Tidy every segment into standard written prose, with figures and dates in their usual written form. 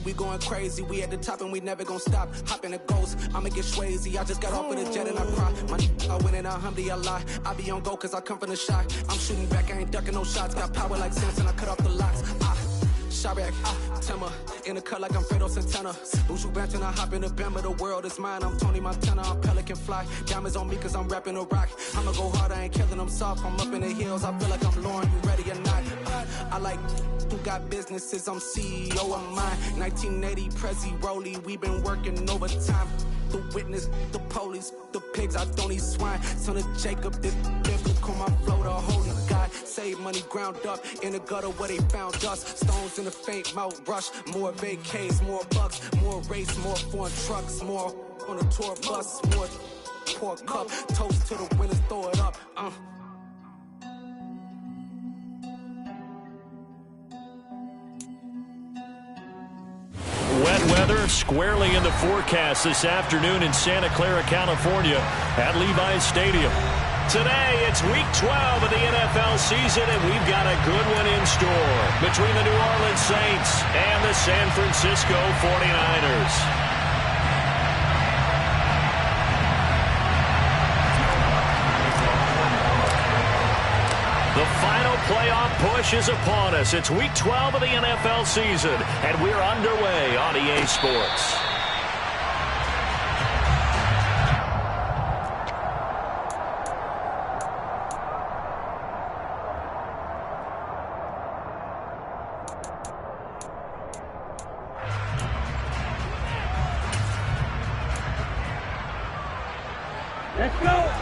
We going crazy, we at the top and we never gonna stop. Hop in a ghost, I'ma get swayzy. I just got off with a jet and I cry. My I win and alhamdulillah. I be on go cause I come from the shot. I'm shooting back, I ain't ducking no shots. Got power like Samson, I cut off the locks. Shot back, Timmer, in the cut like I'm Fredo Santana. Buju Banton, I hop in the Bama, the world is mine. I'm Tony Montana, I'm Pelican Fly. Diamonds on me cause I'm rapping a rock. I'ma go hard, I ain't killing them soft. I'm up in the hills, I feel like I'm Lauren, you ready or not? I like who got businesses, I'm CEO of mine. 1980 Prezi Rolly, we been working overtime. The witness, the police, the pigs, I don't eat swine. Son of Jacob, this biblical, my flow, the holy God. Save money ground up in the gutter where they found us. Stones in the faint mouth rush. More vacays, more bucks, more race, more foreign trucks, more on a tour bus, more pour cup. Toast to the winners, throw it up. Wet weather squarely in the forecast this afternoon in Santa Clara, California at Levi's Stadium. Today, it's week 12 of the NFL season, and we've got a good one in store between the New Orleans Saints and the San Francisco 49ers. The final playoff push is upon us. It's week 12 of the NFL season, and we're underway on EA Sports. Let's go!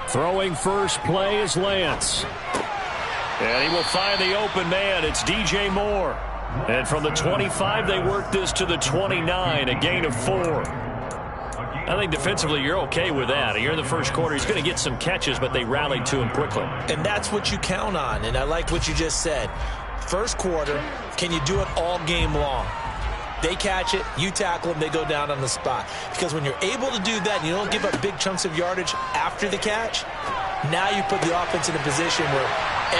Throwing first play is Lance. And he will find the open man. It's DJ Moore. And from the 25, they work this to the 29, a gain of 4. I think defensively you're okay with that. You're in the first quarter. He's going to get some catches, but they rallied to him quickly. And that's what you count on. And I like what you just said. First quarter, can you do it all game long? They catch it, you tackle them, they go down on the spot. Because when you're able to do that and you don't give up big chunks of yardage after the catch, now you put the offense in a position where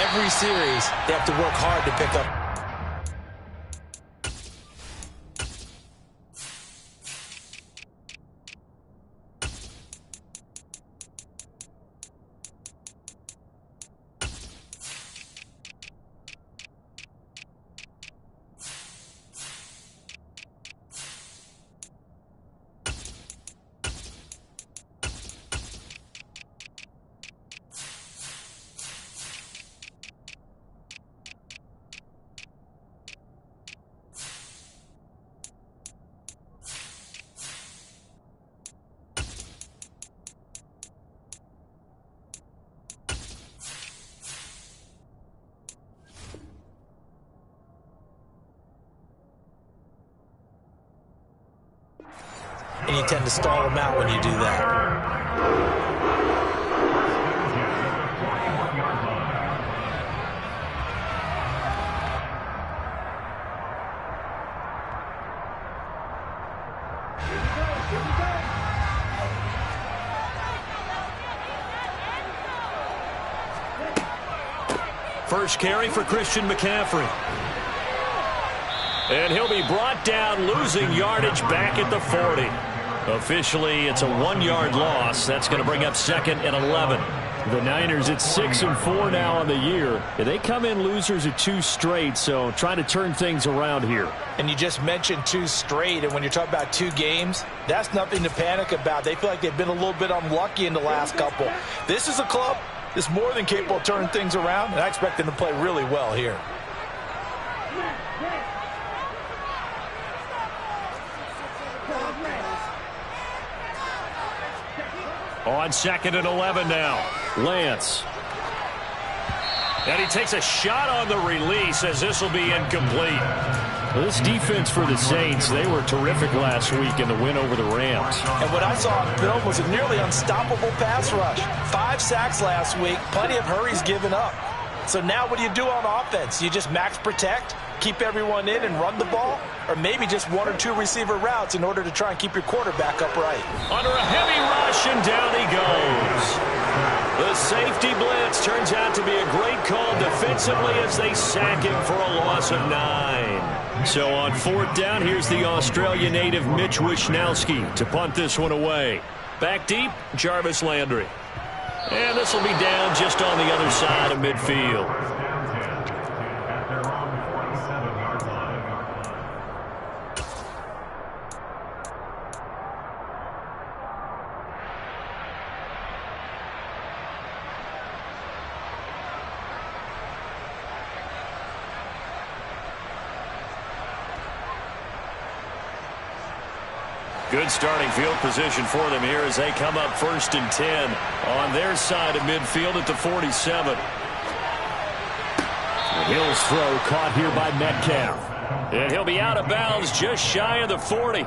every series they have to work hard to pick up. And you tend to stall them out when you do that. First carry for Christian McCaffrey. And he'll be brought down, losing yardage back at the 40. Officially, it's a 1-yard loss. That's going to bring up second and 11. The Niners at 6-4 now on the year. They come in losers at 2 straight, so trying to turn things around here. And you just mentioned 2 straight, and when you're talking about 2 games, that's nothing to panic about. They feel like they've been a little bit unlucky in the last couple. This is a club that's more than capable of turning things around, and I expect them to play really well here. On second and 11 now. Lance. And he takes a shot on the release as this will be incomplete. Well, this defense for the Saints, they were terrific last week in the win over the Rams. And what I saw on film was a nearly unstoppable pass rush. 5 sacks last week, plenty of hurries given up. So now what do you do on offense? You just max protect, Keep everyone in and run the ball, or maybe just 1 or 2 receiver routes in order to try and keep your quarterback upright. Under a heavy rush, and down he goes. The safety blitz turns out to be a great call defensively as they sack him for a loss of 9. So on 4th down, here's the Australia native Mitch Wishnowski to punt this one away. Back deep, Jarvis Landry. And this will be down just on the other side of midfield. Good starting field position for them here as they come up 1st and 10 on their side of midfield at the 47. Hill's throw caught here by Metcalf. And he'll be out of bounds just shy of the 40.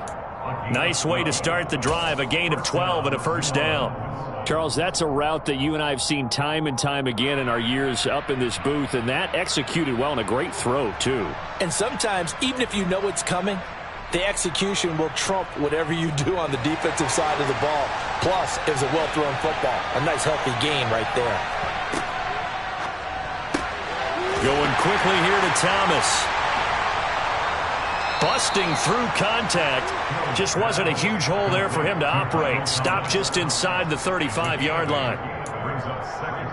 Nice way to start the drive, a gain of 12 and a 1st down. Charles, that's a route that you and I have seen time and time again in our years up in this booth, and that executed well and a great throw, too. And sometimes, even if you know it's coming, the execution will trump whatever you do on the defensive side of the ball. Plus, it was a well-thrown football. A nice, healthy gain right there. Going quickly here to Thomas. Busting through contact. Just wasn't a huge hole there for him to operate. Stopped just inside the 35-yard line.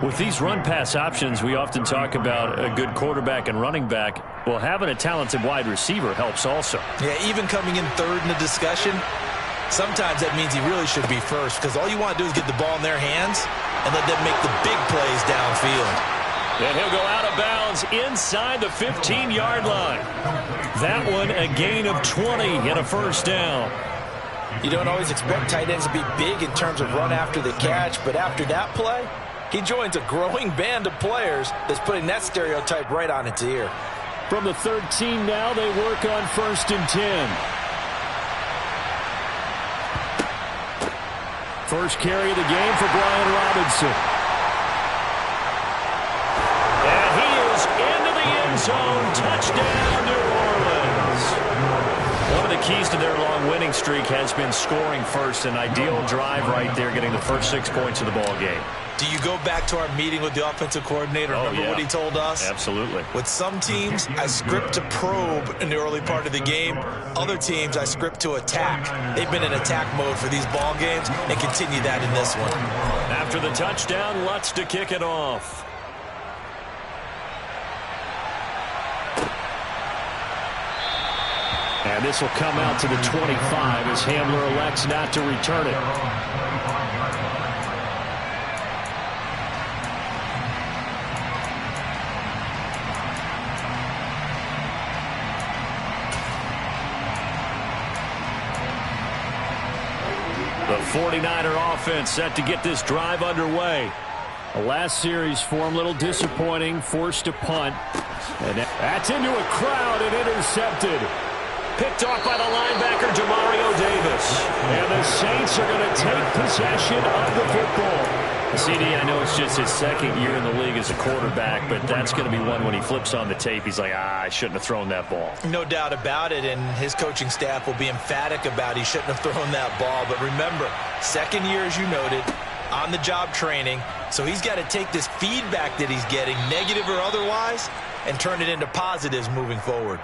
With these run-pass options, we often talk about a good quarterback and running back. Well, having a talented wide receiver helps also. Yeah, even coming in 3rd in the discussion, sometimes that means he really should be 1st, because all you want to do is get the ball in their hands and let them make the big plays downfield. And he'll go out of bounds inside the 15-yard line. That one a gain of 20 and a 1st down. You don't always expect tight ends to be big in terms of run after the catch, but after that play, he joins a growing band of players that's putting that stereotype right on its ear. From the 13 now, they work on 1st and 10. First carry of the game for Brian Robinson. And he is into the end zone. Touchdown, New Orleans. One of the keys to their long winning streak has been scoring first. An ideal drive right there, getting the first 6 points of the ball game. Do you go back to our meeting with the offensive coordinator? Remember what he told us? Absolutely. With some teams, I script to probe in the early part of the game. Other teams, I script to attack. They've been in attack mode for these ball games and continue that in this one. After the touchdown, Lutz to kick it off. And this will come out to the 25 as Hamler elects not to return it. The 49er offense set to get this drive underway. The last series for him, a little disappointing, forced to punt. And that's into a crowd and intercepted. Picked off by the linebacker, Demario Davis. And the Saints are going to take possession of the football. CD, I know it's just his 2nd year in the league as a quarterback, but that's going to be one when he flips on the tape, he's like, I shouldn't have thrown that ball. No doubt about it, and his coaching staff will be emphatic about he shouldn't have thrown that ball. But remember, 2nd year, as you noted, on-the-job training, so he's got to take this feedback that he's getting, negative or otherwise, and turn it into positives moving forward.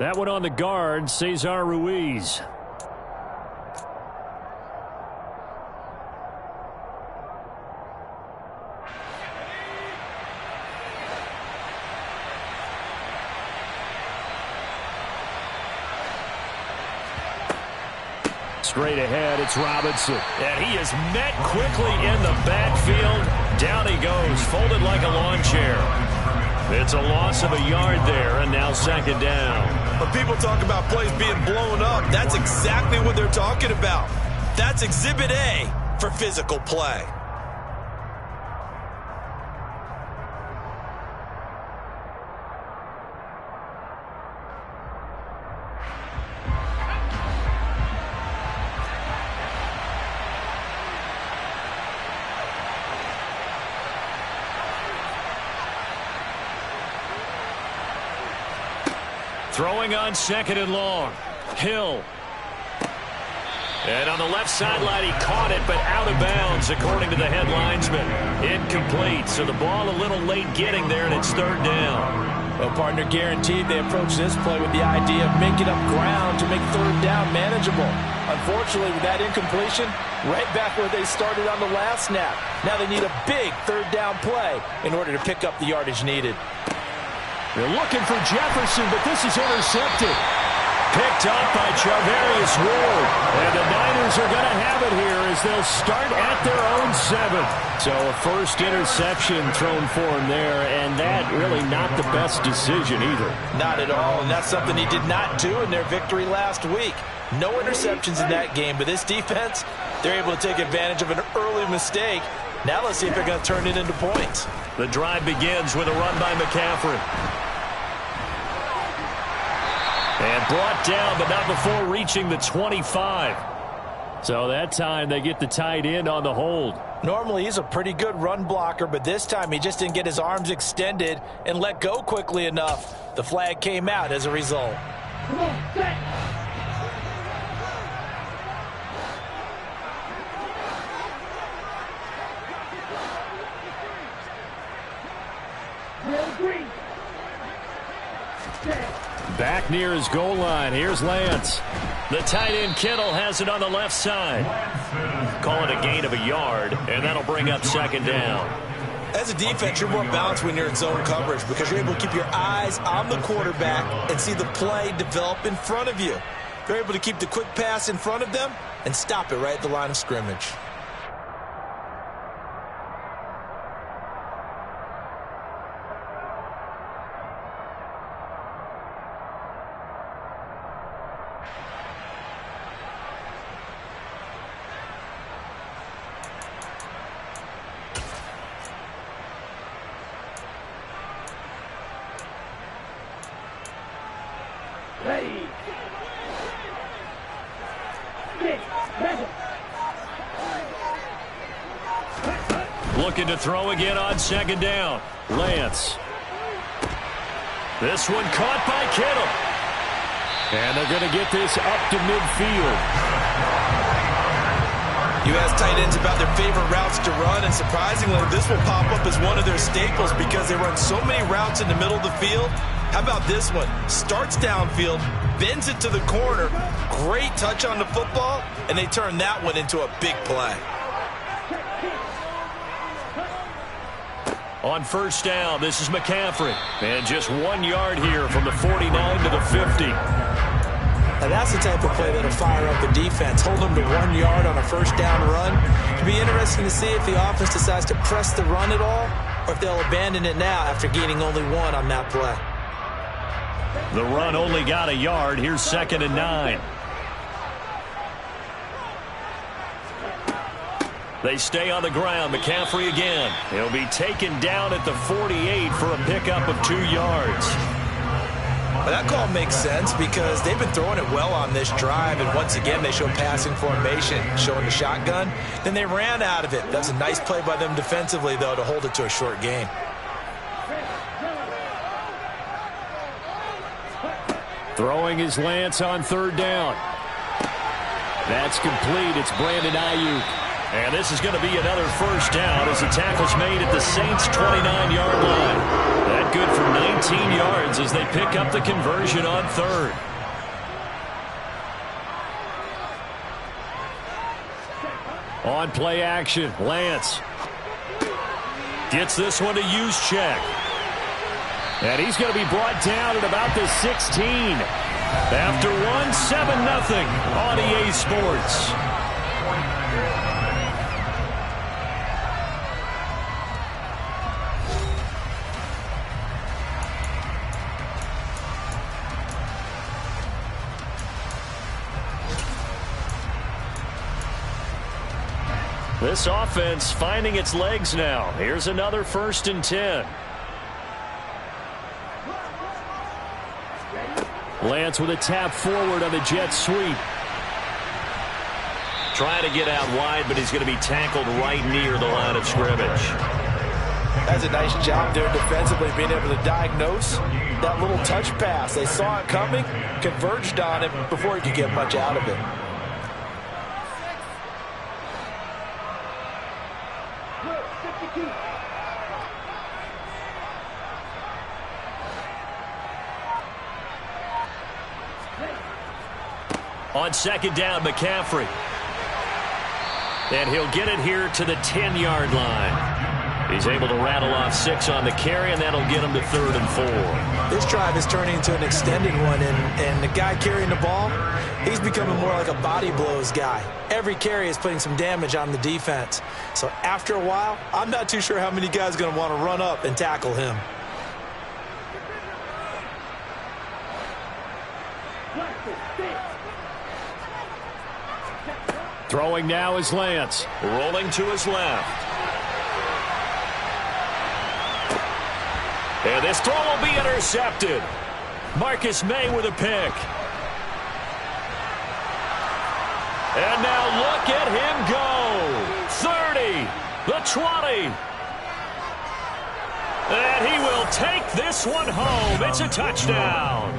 That one on the guard, Cesar Ruiz. Straight ahead, it's Robinson. And he is met quickly in the backfield. Down he goes, folded like a lawn chair. It's a loss of a yard there, and now 2nd down. When people talk about plays being blown up, that's exactly what they're talking about. That's Exhibit A for physical play. Throwing on 2nd and long. Hill. And on the left sideline, he caught it, but out of bounds, according to the head linesman. Incomplete, so the ball a little late getting there, and it's 3rd down. Well, partner, guaranteed they approach this play with the idea of making up ground to make 3rd down manageable. Unfortunately, with that incompletion, right back where they started on the last snap. Now they need a big 3rd down play in order to pick up the yardage needed. They're looking for Jefferson, but this is intercepted. Picked up by Charvarius Ward. And the Niners are going to have it here as they'll start at their own 7. So a first interception thrown for him there, and that really not the best decision either. Not at all, and that's something he did not do in their victory last week. No interceptions in that game, but this defense, they're able to take advantage of an early mistake. Now let's see if they're going to turn it into points. The drive begins with a run by McCaffrey. And brought down, but not before reaching the 25. So that time they get the tight end on the hold. Normally he's a pretty good run blocker, but this time he just didn't get his arms extended and let go quickly enough. The flag came out as a result. Come on, set. Green. Set. Back near his goal line. Here's Lance. The tight end Kittle has it on the left side. Call it a gain of a yard, and that'll bring up 2nd down. As a defense, you're more balanced when you're in zone coverage because you're able to keep your eyes on the quarterback and see the play develop in front of you. You're able to keep the quick pass in front of them and stop it right at the line of scrimmage. Ready. Get ready. Looking to throw again on 2nd down. Lance. This one caught by Kittle. And they're going to get this up to midfield. You ask tight ends about their favorite routes to run, and surprisingly, this will pop up as one of their staples because they run so many routes in the middle of the field. How about this one? Starts downfield, bends it to the corner, great touch on the football, and they turn that one into a big play. On 1st down, this is McCaffrey. And just 1 yard here from the 49 to the 50. Now that's the type of play that'll fire up the defense. Hold them to 1 yard on a 1st down run. It'll be interesting to see if the offense decides to press the run at all or if they'll abandon it now after gaining only 1 on that play. The run only got a yard. Here's 2nd and 9. They stay on the ground. McCaffrey again. He'll be taken down at the 48 for a pickup of 2 yards. Well, that call makes sense because they've been throwing it well on this drive, and once again they show passing formation, showing the shotgun. Then they ran out of it. That's a nice play by them defensively, though, to hold it to a short gain. Throwing is Lance on 3rd down. That's complete. It's Brandon Ayuk. And this is going to be another 1st down as the tackle's made at the Saints' 29-yard line. That good for 19 yards as they pick up the conversion on 3rd. On play action, Lance. Gets this one to Juszczyk. And he's going to be brought down at about the 16. After 7-0 on EA Sports. This offense finding its legs now. Here's another 1st and 10. Lance with a tap forward on the jet sweep. Trying to get out wide, but he's going to be tackled right near the line of scrimmage. That's a nice job there defensively, being able to diagnose that little touch pass. They saw it coming, converged on it before he could get much out of it. On second down, McCaffrey. And he'll get it here to the 10-yard line. He's able to rattle off 6 on the carry, and that'll get him to 3rd and 4. This drive is turning into an extended one, and the guy carrying the ball, he's becoming more like a body blows guy. Every carry is putting some damage on the defense. So after a while, I'm not too sure how many guys are going to want to run up and tackle him. Throwing now is Lance. Rolling to his left. And this throw will be intercepted. Marcus May with a pick. And now look at him go. 30, the 20. And he will take this one home. It's a touchdown.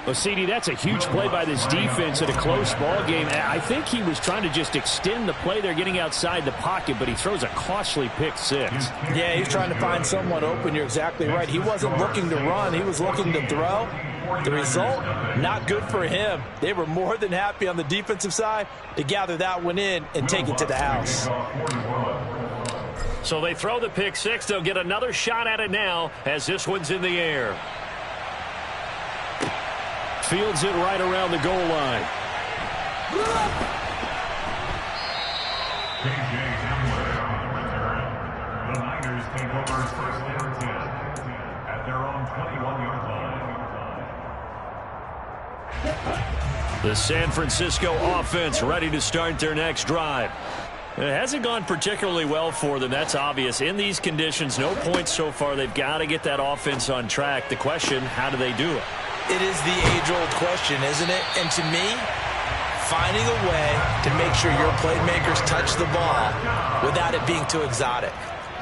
Well, CD, that's a huge play by this defense in a close ball game. I think he was trying to just extend the play there, getting outside the pocket, but he throws a costly pick 6. Yeah, he's trying to find someone open. You're exactly right. He wasn't looking to run. He was looking to throw. The result, not good for him. They were more than happy on the defensive side to gather that one in and take it to the house. So they throw the pick 6. They'll get another shot at it now as this one's in the air. Fields it right around the goal line. The Niners take over first and 10 at their own 21-yard line. The San Francisco offense ready to start their next drive. It hasn't gone particularly well for them. That's obvious. In these conditions, no points so far. They've got to get that offense on track. The question, how do they do it? It is the age-old question, isn't it? And to me, finding a way to make sure your playmakers touch the ball without it being too exotic.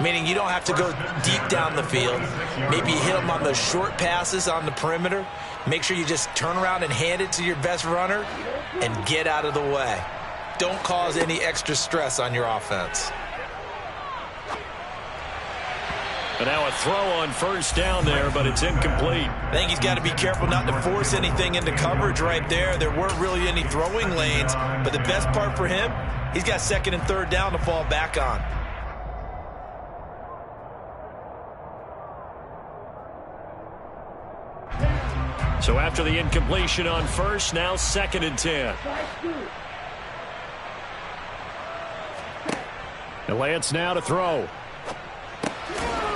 Meaning you don't have to go deep down the field. Maybe you hit them on those short passes on the perimeter. Make sure you just turn around and hand it to your best runner and get out of the way. Don't cause any extra stress on your offense. But now a throw on first down there, but it's incomplete. I think he's got to be careful not to force anything into coverage right there. There weren't really any throwing lanes, but the best part for him, he's got 2nd and 3rd down to fall back on. So after the incompletion on first, now 2nd and 10. And Lance now to throw.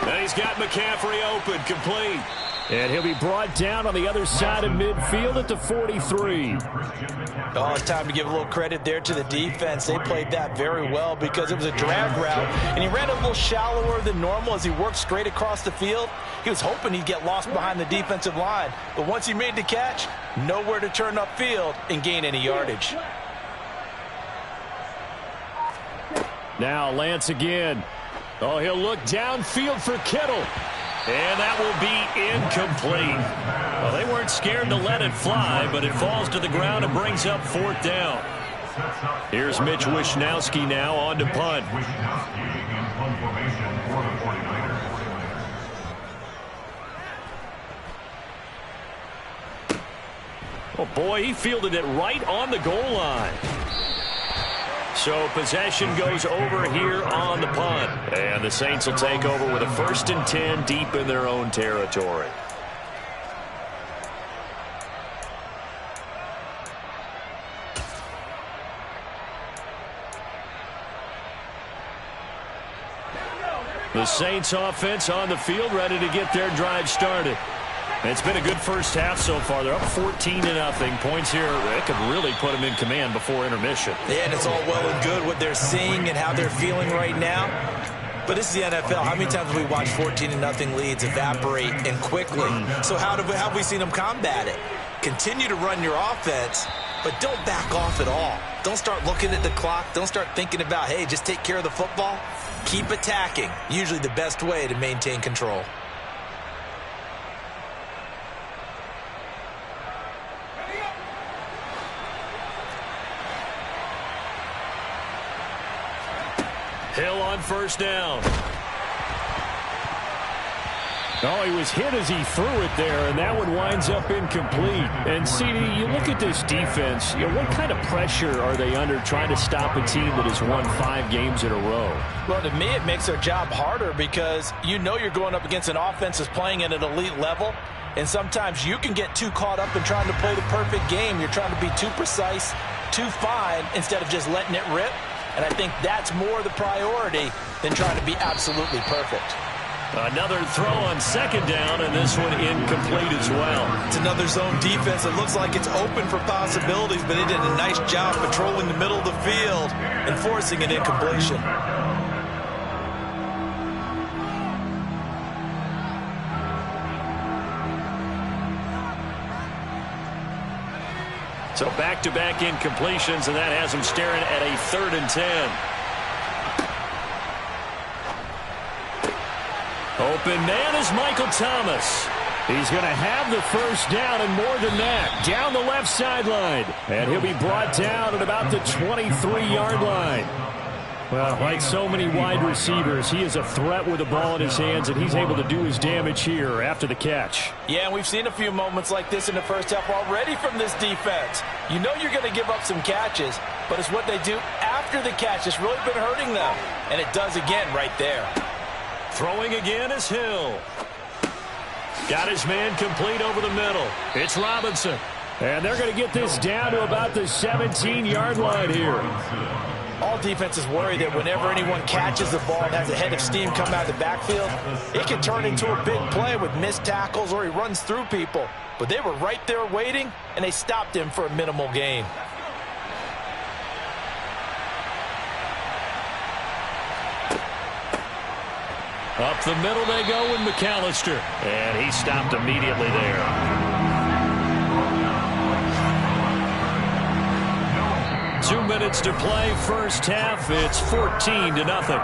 And he's got McCaffrey open, complete. And he'll be brought down on the other side of midfield at the 43. Oh, it's time to give a little credit there to the defense. They played that very well because it was a drag route, and he ran a little shallower than normal as he worked straight across the field. He was hoping he'd get lost behind the defensive line, but once he made the catch, nowhere to turn upfield and gain any yardage. Now Lance again. Oh, he'll look downfield for Kittle. And that will be incomplete. Well, they weren't scared to let it fly, but it falls to the ground and brings up 4th down. Here's Mitch Wishnowsky now on to punt. Oh, boy, he fielded it right on the goal line. So possession goes over here on the punt. And the Saints will take over with a 1st and 10 deep in their own territory. The Saints offense on the field ready to get their drive started. It's been a good first half so far. They're up 14-0. Points here, it could really put them in command before intermission. Yeah, and it's all well and good what they're seeing and how they're feeling right now. But this is the NFL. How many times have we watched 14-0 leads evaporate and quickly? So how have we seen them combat it? Continue to run your offense, but don't back off at all. Don't start looking at the clock. Don't start thinking about, hey, just take care of the football. Keep attacking. Usually the best way to maintain control. Hill on first down. Oh, he was hit as he threw it there, and that one winds up incomplete. And, CD, you look at this defense, what kind of pressure are they under trying to stop a team that has won 5 games in a row? Well, to me, it makes their job harder because you know you're going up against an offense that's playing at an elite level, and sometimes you can get too caught up in trying to play the perfect game. You're trying to be too precise, too fine, instead of just letting it rip. And I think that's more the priority than trying to be absolutely perfect. Another throw on second down, and this one incomplete as well. It's another zone defense. It looks like it's open for possibilities, but they did a nice job patrolling the middle of the field and forcing an incompletion. So back-to-back incompletions, and that has them staring at a 3rd and 10. Open man is Michael Thomas. He's going to have the first down and more than that. Down the left sideline. And he'll be brought down at about the 23-yard line. Well, like so many wide receivers, he is a threat with the ball in his hands, and he's able to do his damage here after the catch. Yeah, and we've seen a few moments like this in the first half already from this defense. You know you're going to give up some catches, but it's what they do after the catch that's really been hurting them. And it does again right there. Throwing again is Hill. Got his man complete over the middle. It's Robinson. And they're going to get this down to about the 17-yard line here. All defenses worry that whenever anyone catches the ball and has a head of steam come out of the backfield, it can turn into a big play with missed tackles or he runs through people. But they were right there waiting, and they stopped him for a minimal gain. Up the middle they go with McAllister. And he stopped immediately there. 2 minutes to play, first half. It's 14-0.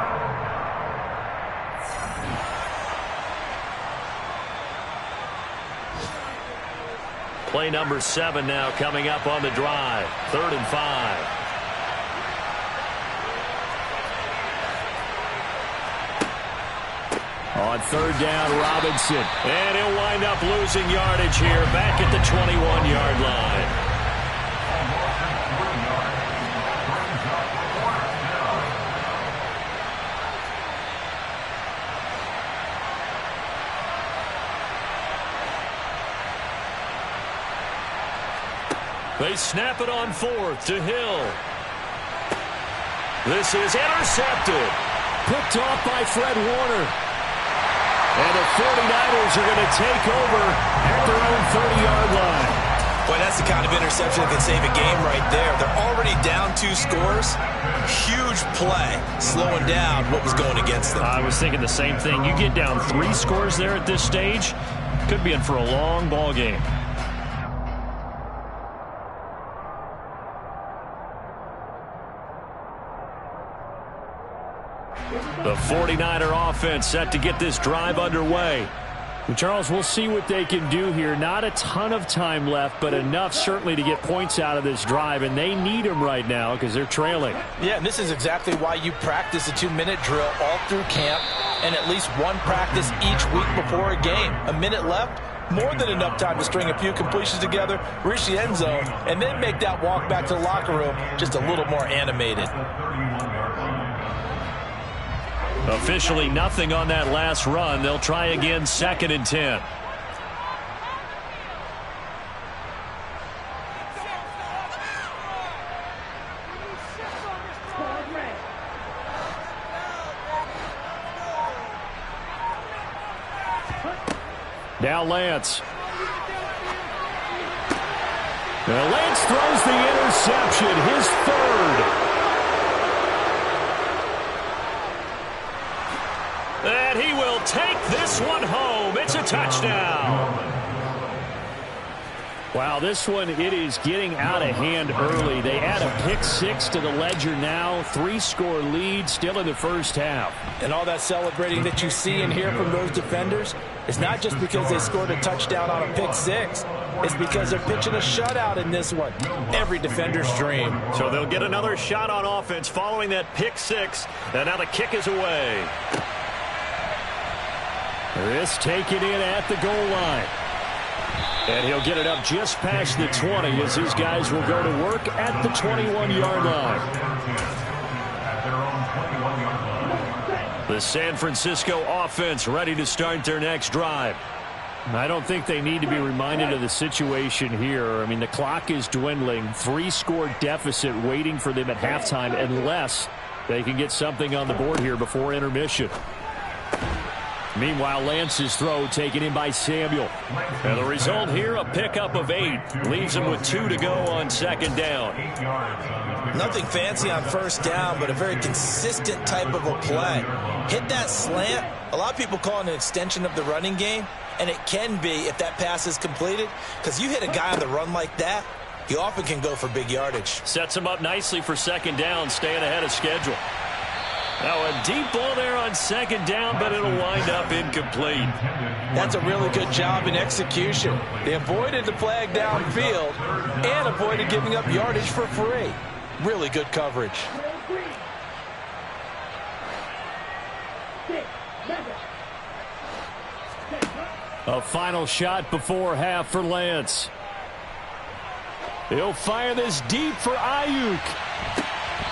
Play number 7 now coming up on the drive. 3rd and 5. On 3rd down, Robinson. And he'll wind up losing yardage here back at the 21-yard line. They snap it on 4th to Hill. This is intercepted. Picked off by Fred Warner. And the 49ers are going to take over at their own 30-yard line. Boy, that's the kind of interception that can save a game right there. They're already down 2 scores. Huge play, slowing down what was going against them. I was thinking the same thing. You get down 3 scores there at this stage, could be in for a long ball game. The 49er offense set to get this drive underway. And Charles, we'll see what they can do here. Not a ton of time left, but enough certainly to get points out of this drive, and they need them right now because they're trailing. Yeah, and this is exactly why you practice a 2-minute drill all through camp and at least one practice each week before a game. A minute left, more than enough time to string a few completions together, reach the end zone, and then make that walk back to the locker room just a little more animated. Officially nothing on that last run. They'll try again, 2nd and 10. Now Lance. Now Lance throws the interception, his 3rd. And he will take this one home. It's a touchdown. Wow, this one, it is getting out of hand early. They add a pick 6 to the ledger now. 3-score lead still in the first half. And all that celebrating that you see and hear from those defenders, it's not just because they scored a touchdown on a pick 6. It's because they're pitching a shutout in this one. Every defender's dream. So they'll get another shot on offense following that pick 6. And now the kick is away. This taken in at the goal line. And he'll get it up just past the 20 as his guys will go to work at the 21-yard line. The San Francisco offense ready to start their next drive. I don't think they need to be reminded of the situation here. I mean, the clock is dwindling. 3-score deficit waiting for them at halftime unless they can get something on the board here before intermission. Meanwhile, Lance's throw taken in by Samuel. And the result here, a pickup of 8. Leaves him with 2 to go on second down. Nothing fancy on first down, but a very consistent type of a play. Hit that slant. A lot of people call it an extension of the running game, and it can be if that pass is completed, because you hit a guy on the run like that, he often can go for big yardage. Sets him up nicely for second down, staying ahead of schedule. Now a deep ball there on second down, but it'll wind up incomplete. That's a really good job in execution. They avoided the flag downfield and avoided giving up yardage for free. Really good coverage. A final shot before half for Lance. He'll fire this deep for Ayuk.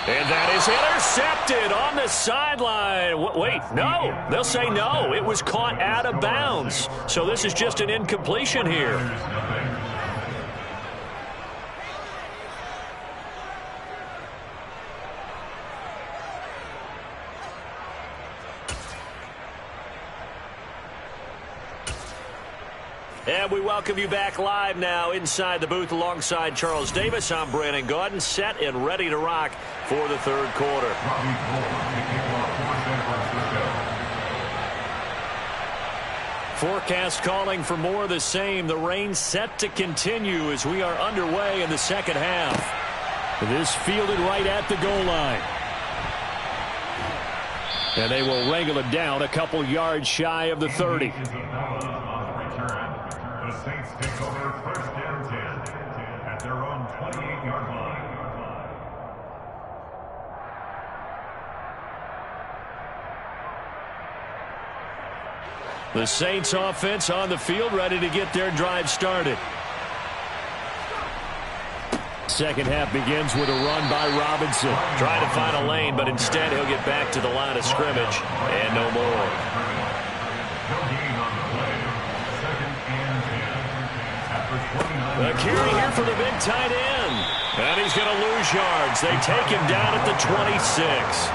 And that is intercepted on the sideline. Wait, no. They'll say no. It was caught out of bounds. So this is just an incompletion here. And we welcome you back live now inside the booth alongside Charles Davis. I'm Brandon Gaudin, set and ready to rock for the third quarter. Forecast calling for more of the same. The rain set to continue as we are underway in the second half. This fielded right at the goal line. And they will wrangle it down a couple yards shy of the 30. The Saints take over first and 10 at their own 28-yard line. The Saints offense on the field ready to get their drive started. Second half begins with a run by Robinson. Trying to find a lane, but instead he'll get back to the line of scrimmage and no more. The carry here for the big tight end. And he's going to lose yards. They take him down at the 26.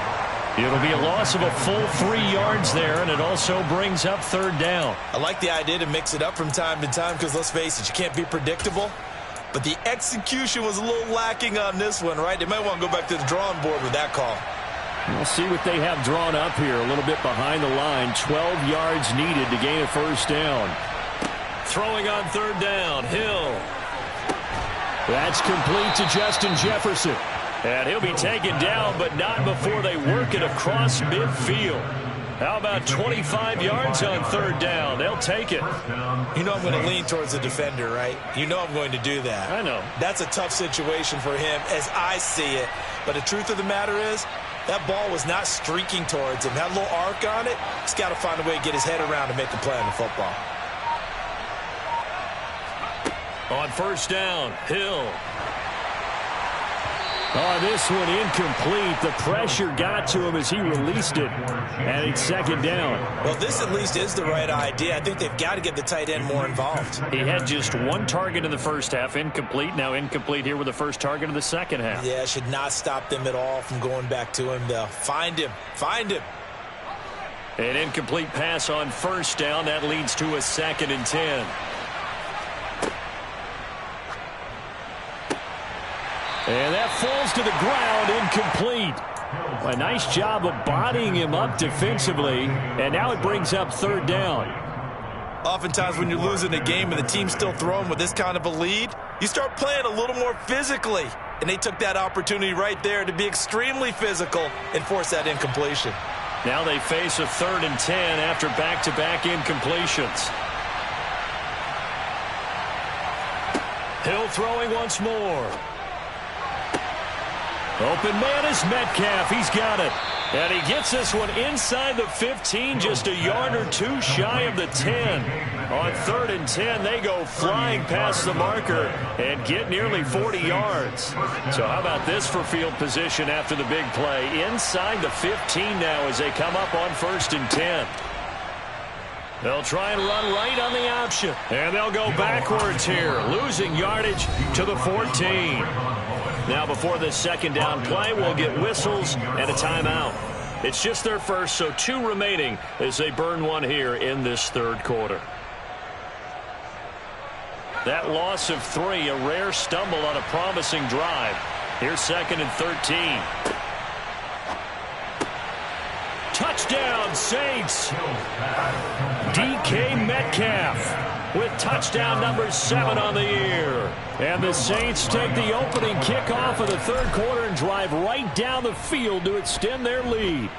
It'll be a loss of a full 3 yards there, and it also brings up third down. I like the idea to mix it up from time to time because, let's face it, you can't be predictable. But the execution was a little lacking on this one, right? They might want to go back to the drawing board with that call. We'll see what they have drawn up here. A little bit behind the line. 12 yards needed to gain a first down. Throwing on third down, Hill. That's complete to Justin Jefferson. And he'll be taken down, but not before they work it across midfield. How about 25 yards on third down? They'll take it. You know I'm going to lean towards the defender, right? You know I'm going to do that. I know. That's a tough situation for him as I see it. But the truth of the matter is, that ball was not streaking towards him. Had a little arc on it. He's got to find a way to get his head around and make a play on the football. On first down, Hill. Oh, this one incomplete. The pressure got to him as he released it. And it's second down. Well, this at least is the right idea. I think they've got to get the tight end more involved. He had just one target in the first half, incomplete. Now incomplete here with the first target of the second half. Yeah, it should not stop them at all from going back to him. They'll find him. Find him. An incomplete pass on first down. That leads to a 2nd and 10. And that falls to the ground, incomplete. A nice job of bodying him up defensively, and now it brings up third down. Oftentimes when you're losing a game and the team's still throwing with this kind of a lead, you start playing a little more physically. And they took that opportunity right there to be extremely physical and force that incompletion. Now they face a 3rd and 10 after back-to-back incompletions. Hill throwing once more. Open man is Metcalf. He's got it. And he gets this one inside the 15, just a yard or two shy of the 10. On 3rd and 10, they go flying past the marker and get nearly 40 yards. So how about this for field position after the big play? Inside the 15 now as they come up on 1st and 10. They'll try and run right on the option. And they'll go backwards here, losing yardage to the 14. Now before this 2nd down play, we'll get whistles and a timeout. It's just their first, so 2 remaining as they burn one here in this 3rd quarter. That loss of 3, a rare stumble on a promising drive. Here's 2nd and 13. Touchdown, Saints. DK Metcalf with touchdown number 7 on the year. And the Saints take the opening kickoff of the 3rd quarter and drive right down the field to extend their lead.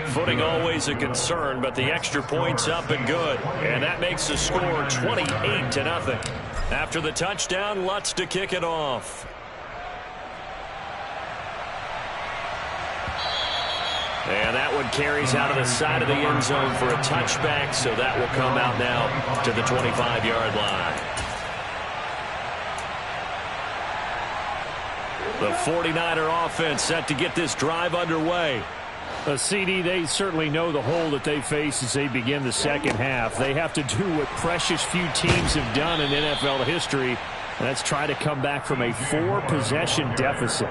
Footing always a concern, but the extra point's up and good. And that makes the score 28-0. After the touchdown, Lutz to kick it off. And that one carries out of the side of the end zone for a touchback, so that will come out now to the 25-yard line. The 49er offense set to get this drive underway. CD, they certainly know the hole that they face as they begin the 2nd half. They have to do what precious few teams have done in NFL history, and that's try to come back from a 4-possession deficit.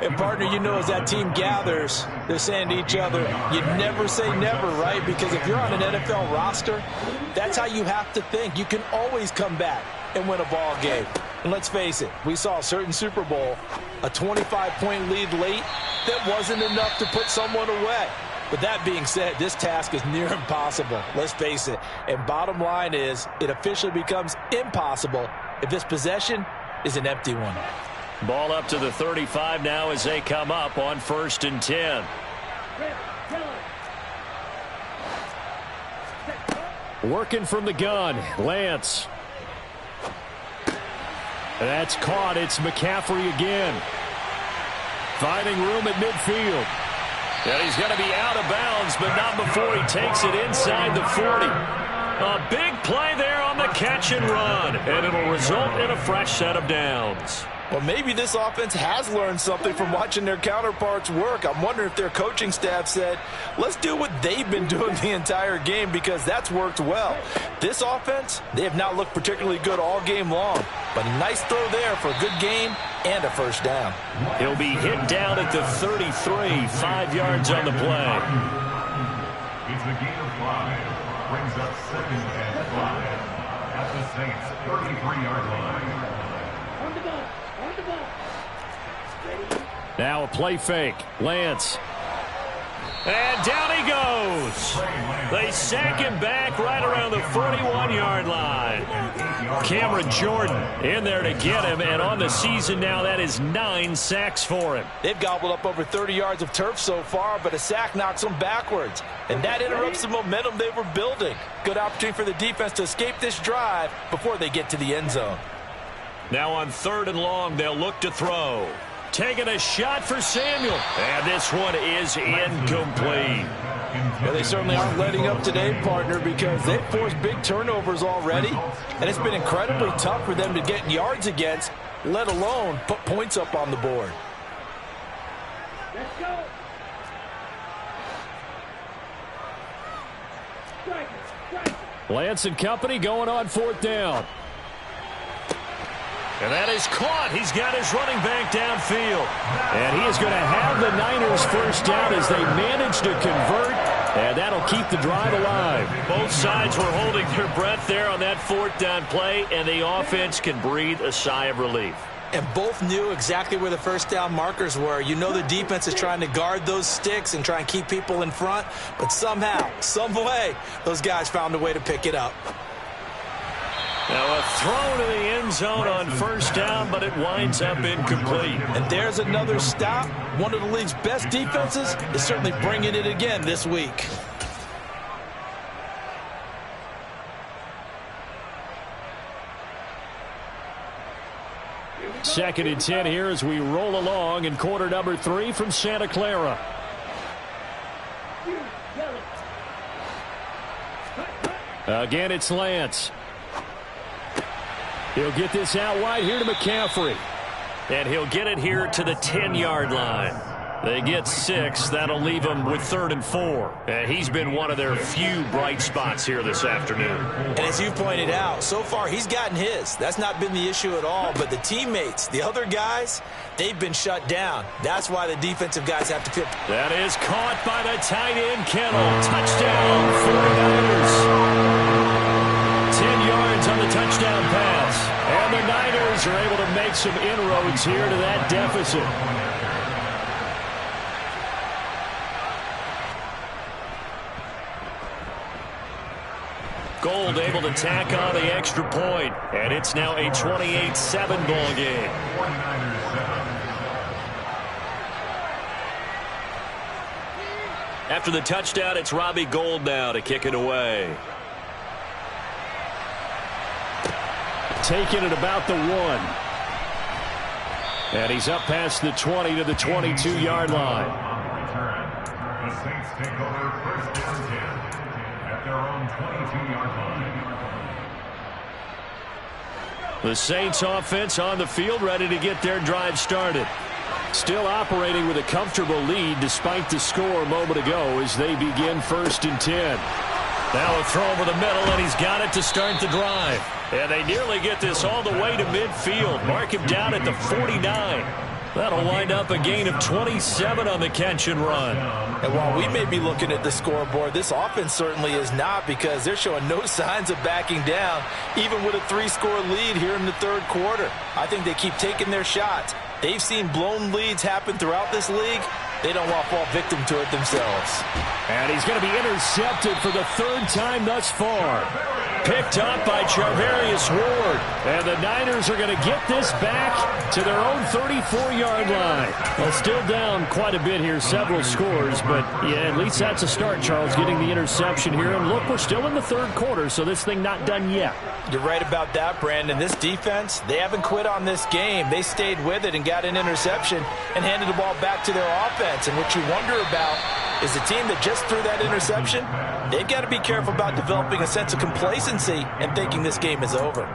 And, partner, you know, as that team gathers, they're saying to each other, you never say never, right? Because if you're on an NFL roster, that's how you have to think. You can always come back and win a ball game. And let's face it, we saw a certain Super Bowl, a 25-point lead late, that wasn't enough to put someone away. But that being said, this task is near impossible. Let's face it. And bottom line is, it officially becomes impossible if this possession is an empty one. Ball up to the 35 now as they come up on 1st and 10. Working from the gun, Lance. That's caught. It's McCaffrey again. Finding room at midfield. And he's going to be out of bounds, but not before he takes it inside the 40. A big play there on the catch and run, and it'll result in a fresh set of downs. Well, maybe this offense has learned something from watching their counterparts work. I'm wondering if their coaching staff said, let's do what they've been doing the entire game, because that's worked well. This offense, they have not looked particularly good all game long, but a nice throw there for a good gain and a 1st down. He'll be hit down at the 33, 5 yards on the play. It's a gain of 5. Brings up 2nd and 5 at the Saints' 33-yard line. Now a play fake. Lance. And down he goes. They sack him back right around the 41-yard line. Cameron Jordan in there to get him, and on the season now, that is 9 sacks for him. They've gobbled up over 30 yards of turf so far, but a sack knocks them backwards, and that interrupts the momentum they were building. Good opportunity for the defense to escape this drive before they get to the end zone. Now on 3rd and long, they'll look to throw. Taking a shot for Samuel. And this one is incomplete. Well, they certainly aren't letting up today, partner, because they've forced big turnovers already, and it's been incredibly tough for them to get yards against, let alone put points up on the board. Let's go. Lance and company going on 4th down. And that is caught. He's got his running back downfield. And he is going to have the Niners 1st down as they manage to convert. And that'll keep the drive alive. Both sides were holding their breath there on that 4th down play, and the offense can breathe a sigh of relief. and both knew exactly where the first down markers were. You know the defense is trying to guard those sticks and try and keep people in front, but somehow, some way, those guys found a way to pick it up. Now a throw to the end zone on first down, but it winds up incomplete. And there's another stop. One of the league's best defenses is certainly bringing it again this week. Second and 10 here as we roll along in quarter number 3 from Santa Clara. Again, it's Lance. He'll get this out wide here to McCaffrey. And he'll get it here to the 10-yard line. They get 6. That'll leave them with 3rd and 4. And he's been one of their few bright spots here this afternoon. And as you pointed out, so far he's gotten his. That's not been the issue at all. But the teammates, the other guys, they've been shut down. That's why the defensive guys have to pick. That is caught by the tight end, Kittle. Touchdown, 49ers. 10 yards on the touchdown pass. And the Niners are able to make some inroads here to that deficit. Gold able to tack on the extra point, and it's now a 28-7 ball game. After the touchdown, it's Robbie Gould now to kick it away. Taking it about the 1. And he's up past the 20 to the 22-yard line. The Saints take over first down 10 at their own 22-yard line. The Saints offense on the field, ready to get their drive started. Still operating with a comfortable lead despite the score a moment ago as they begin 1st and 10. Now a throw over the middle, and he's got it to start the drive. And they nearly get this all the way to midfield. Mark him down at the 49. That'll wind up a gain of 27 on the catch and run. And while we may be looking at the scoreboard, this offense certainly is not, because they're showing no signs of backing down, even with a 3-score lead here in the 3rd quarter. I think they keep taking their shots. They've seen blown leads happen throughout this league. They don't want to fall victim to it themselves. And he's going to be intercepted for the 3rd time thus far. Picked up by Charvarius Ward. And the Niners are going to get this back to their own 34-yard line. Well, still down quite a bit here, several scores, but yeah, at least that's a start, Charles, getting the interception here. And look, we're still in the 3rd quarter, so this thing not done yet. You're right about that, Brandon. This defense, they haven't quit on this game. They stayed with it and got an interception and handed the ball back to their offense. And what you wonder about is the team that just threw that interception, they've got to be careful about developing a sense of complacency and thinking this game is over.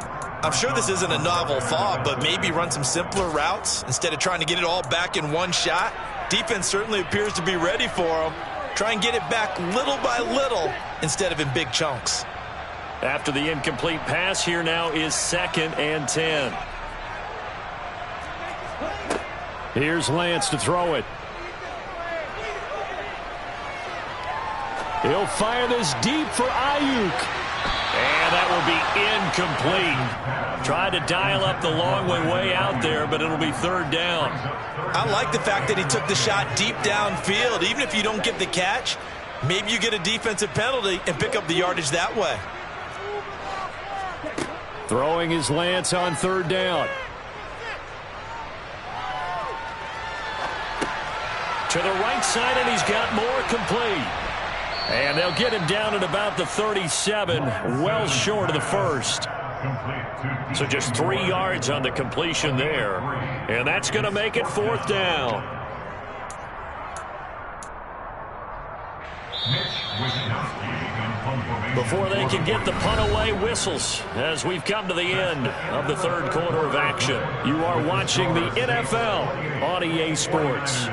I'm sure this isn't a novel thought, but maybe run some simpler routes instead of trying to get it all back in one shot. Defense certainly appears to be ready for them. Try and get it back little by little instead of in big chunks. After the incomplete pass, here now is 2nd and 10. Here's Lance to throw it. He'll fire this deep for Ayuk. And that will be incomplete. Tried to dial up the long way out there, but it'll be 3rd down. I like the fact that he took the shot deep downfield. Even if you don't get the catch, maybe you get a defensive penalty and pick up the yardage that way. Throwing his Lance on 3rd down. To the right side, and he's got more complete. And they'll get him down at about the 37, well short of the 1st. So just 3 yards on the completion there. And that's going to make it 4th down. Before they can get the punt away, whistles as we've come to the end of the 3rd quarter of action. You are watching the NFL on EA Sports.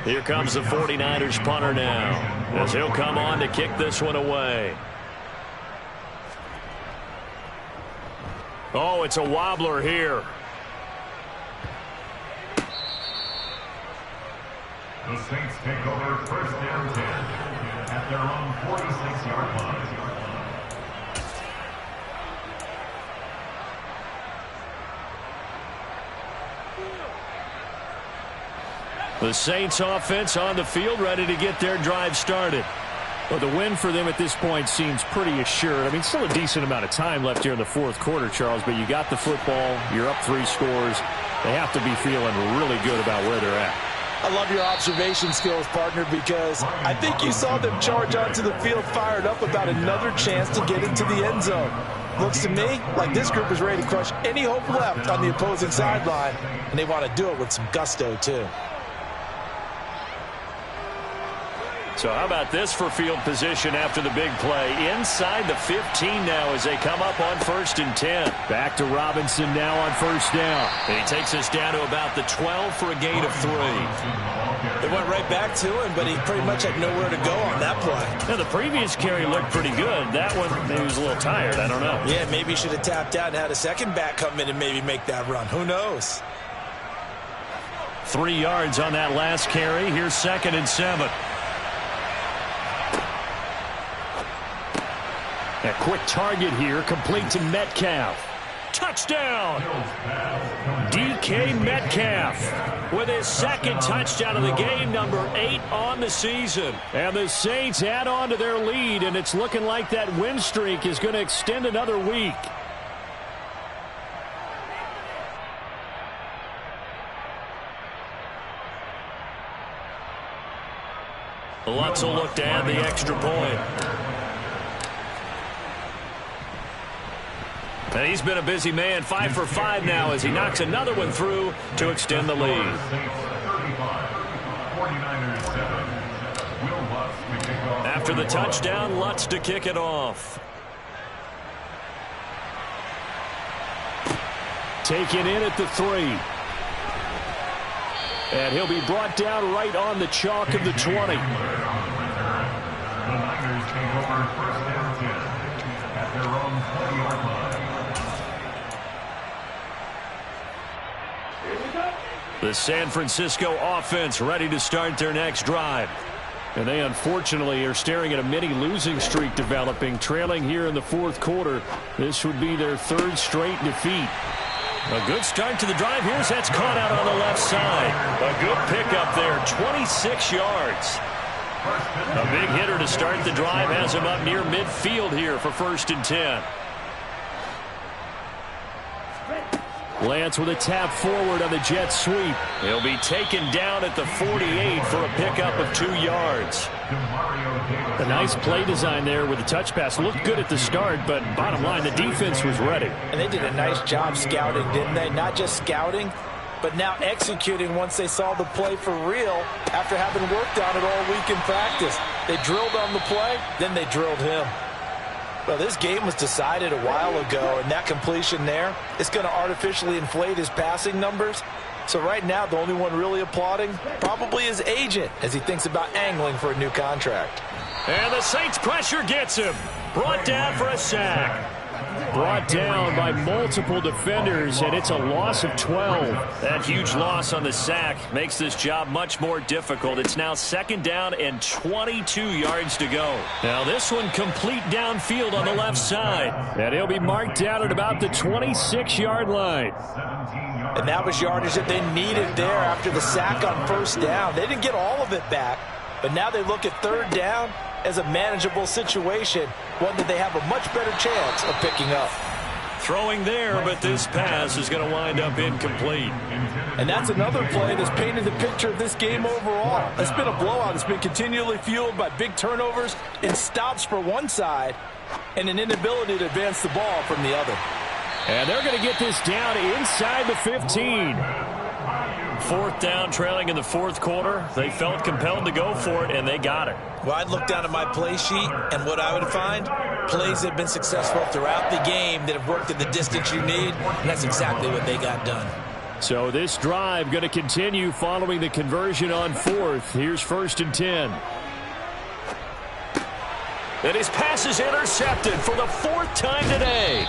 Here comes the 49ers punter now, as he'll come on to kick this one away. Oh, it's a wobbler here. Saints take over first down 10 at their own 46-yard line. The Saints offense on the field, ready to get their drive started. Well, the win for them at this point seems pretty assured. I mean, still a decent amount of time left here in the fourth quarter, Charles, but you got the football, you're up 3 scores. They have to be feeling really good about where they're at. I love your observation skills, partner, because I think you saw them charge onto the field fired up about another chance to get into the end zone. Looks to me like this group is ready to crush any hope left on the opposing sideline, and they want to do it with some gusto, too. So how about this for field position after the big play? Inside the 15 now as they come up on 1st and 10. Back to Robinson now on 1st down. And he takes us down to about the 12 for a gain of 3. They went right back to him, but he pretty much had nowhere to go on that play. Now, the previous carry looked pretty good. That one, maybe he was a little tired. I don't know. Yeah, maybe he should have tapped out and had a second back come in and maybe make that run. Who knows? 3 yards on that last carry. Here's 2nd and 7. A quick target here, complete to Metcalf. Touchdown! DK Metcalf with his 2nd touchdown of the game, number 8 on the season. And the Saints add on to their lead, and it's looking like that win streak is going to extend another week. Lutz will look to add the extra point. And he's been a busy man, 5 for 5 now as he knocks another one through to extend the lead. After the touchdown, Lutz to kick it off. Taken in at the 3. And he'll be brought down right on the chalk of the 20. The Niners take over first down 10 at their own 20-yard line. The San Francisco offense ready to start their next drive. And they unfortunately are staring at a mini losing streak developing, trailing here in the fourth quarter. This would be their 3rd straight defeat. A good start to the drive. Here's that's caught out on the left side. A good pickup there, 26 yards. A big hitter to start the drive has him up near midfield here for 1st and 10. Lance with a tap forward on the jet sweep. He'll be taken down at the 48 for a pickup of 2 yards. A nice play design there with a touch pass. Looked good at the start, but bottom line, the defense was ready. And they did a nice job scouting, didn't they? Not just scouting, but now executing once they saw the play for real after having worked on it all week in practice. They drilled on the play, then they drilled him. Well, this game was decided a while ago, and that completion there is going to artificially inflate his passing numbers. So right now, the only one really applauding probably his agent as he thinks about angling for a new contract. And the Saints pressure gets him. Brought down for a sack. Brought down by multiple defenders, and it's a loss of 12. That huge loss on the sack makes this job much more difficult. It's now 2nd down and 22 yards to go. Now this one complete downfield on the left side. And he'll be marked down at about the 26-yard line. And that was yardage that they needed there after the sack on 1st down. They didn't get all of it back, but now they look at 3rd down as a manageable situation, one that they have a much better chance of picking up. Throwing there, but this pass is going to wind up incomplete. And that's another play that's painted the picture of this game overall. It's been a blowout. It's been continually fueled by big turnovers and stops for one side and an inability to advance the ball from the other. And they're going to get this down inside the 15. 4th down, trailing in the 4th quarter. They felt compelled to go for it, and they got it. Well, I'd look down at my play sheet, and what I would find, plays that have been successful throughout the game that have worked at the distance you need, and that's exactly what they got done. So this drive going to continue following the conversion on 4th. Here's 1st and 10. And his pass is intercepted for the 4th time today.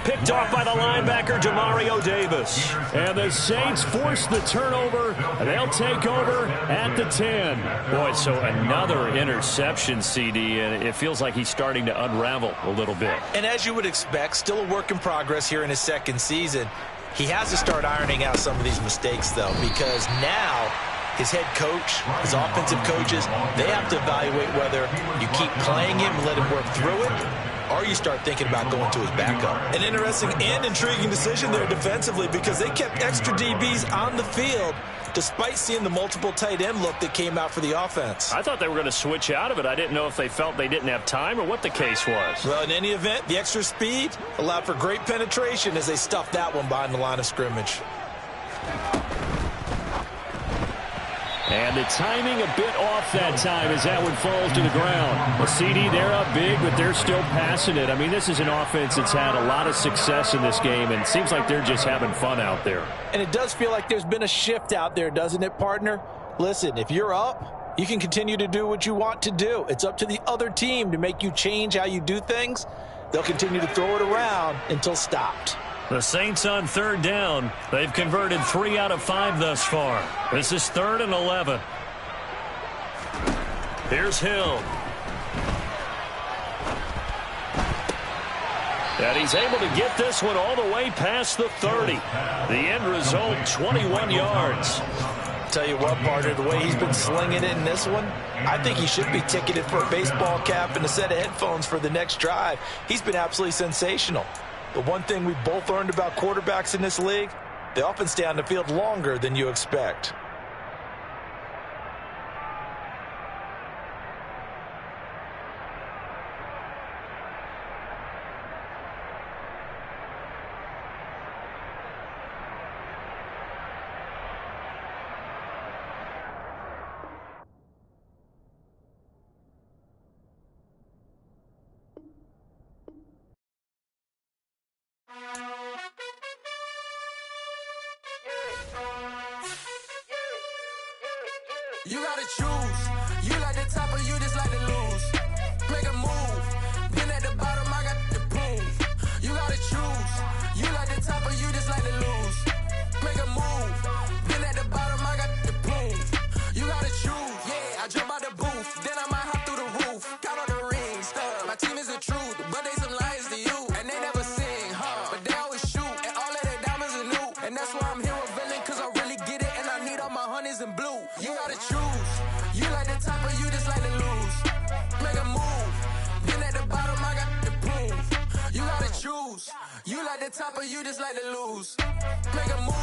Picked off by the linebacker, Demario Davis. And the Saints force the turnover. They'll take over at the 10. Boy, so another interception, CD, and it feels like he's starting to unravel a little bit. And as you would expect, still a work in progress here in his second season. He has to start ironing out some of these mistakes, though, because now his head coach, his offensive coaches, they have to evaluate whether you keep playing him and let him work through it, or you start thinking about going to his backup. An interesting and intriguing decision there defensively, because they kept extra DBs on the field despite seeing the multiple tight end look that came out for the offense. I thought they were going to switch out of it. I didn't know if they felt they didn't have time or what the case was. Well, in any event, the extra speed allowed for great penetration as they stuffed that one behind the line of scrimmage. And the timing a bit off that time as that one falls to the ground. A CD, they're up big, but they're still passing it. I mean, this is an offense that's had a lot of success in this game, and it seems like they're just having fun out there. And it does feel like there's been a shift out there, doesn't it, partner? Listen, if you're up, you can continue to do what you want to do. It's up to the other team to make you change how you do things. They'll continue to throw it around until stopped. The Saints on third down. They've converted 3 out of 5 thus far. This is 3rd and 11. Here's Hill. And he's able to get this one all the way past the 30. The end result, 21 yards. Tell you what, partner, the way he's been slinging it in this one, I think he should be ticketed for a baseball cap and a set of headphones for the next drive. He's been absolutely sensational. The one thing we both learned about quarterbacks in this league, they often stay on the field longer than you expect. You gotta choose. You like the top or you just like to lose. Make a move. Been at the bottom, I got the boom. You gotta choose. You like the top or you just like to lose. Make a move. Been at the bottom, I got the boom. You gotta choose. Yeah, I jump out the booth. Then I might hop through the roof. Count on the rings. My team is the truth, but they some liars to you. And they never sing, but they always shoot. And all of their diamonds are new. And that's why I'm here with villain, cause I really get it. And I need all my honeys in blue. You gotta choose. You like the top or you just like to lose. Make a move. Been at the bottom, I got the boom. You gotta choose. You like the top or you just like to lose. Make a move.